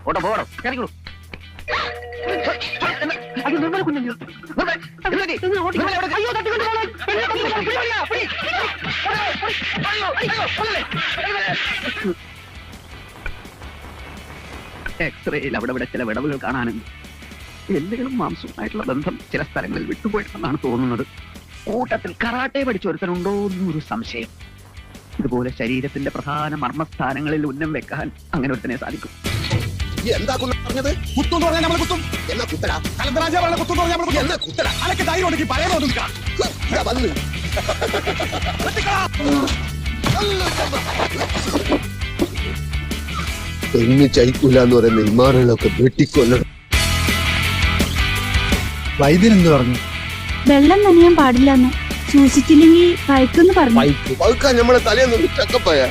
Auto പോകണം ഇറങ്ങിക്കോളൂ. അത് നിർമ്മല കുഞ്ഞല്ലോ. എക്സ്റേയിൽ അവിടെ ചില വിടവുകൾ കാണാനുണ്ട്. എല്ലുകളും മാംസവുമായിട്ടുള്ള ബന്ധം ചില സ്ഥലങ്ങളിൽ വിട്ടുപോയിട്ടെന്നാണ് തോന്നുന്നത്. കൂട്ടത്തിൽ കറാട്ടെ പഠിച്ചൊരുത്തനുണ്ടോ എന്നൊരു സംശയം. ഇതുപോലെ ശരീരത്തിന്റെ പ്രധാന മർമ്മസ്ഥാനങ്ങളിൽ ഉന്നം വെക്കാൻ അങ്ങനെ ഒരുത്തനെ സാധിക്കും. എന്താ പറഞ്ഞത്? കുത്തും പറഞ്ഞാൽ നമ്മൾ കുത്തും. എന്നാ കുത്തല കലന്തരാജ പറഞ്ഞ കുത്തും പറഞ്ഞാൽ നമ്മൾ എന്നാ കുത്തല അലക്ക് ധൈര്യം ഉണ്ടെങ്കിൽ പറയാനോ വന്ന് തെങ്ങ് ചൈക്കൂല എന്ന് പറയുന്ന ഇമാറുകളൊക്കെ വെട്ടിക്കൊല്ലണം. വൈദ്യൻ എന്ത് പറഞ്ഞു? വെള്ളം നനയാൻ പാടില്ലെന്ന്, സൂക്ഷിച്ചില്ലെങ്കിൽ പയക്കെന്ന് പറഞ്ഞു. പഴുക്കാൻ നമ്മളെ തലേന്ന് ചക്കപ്പായ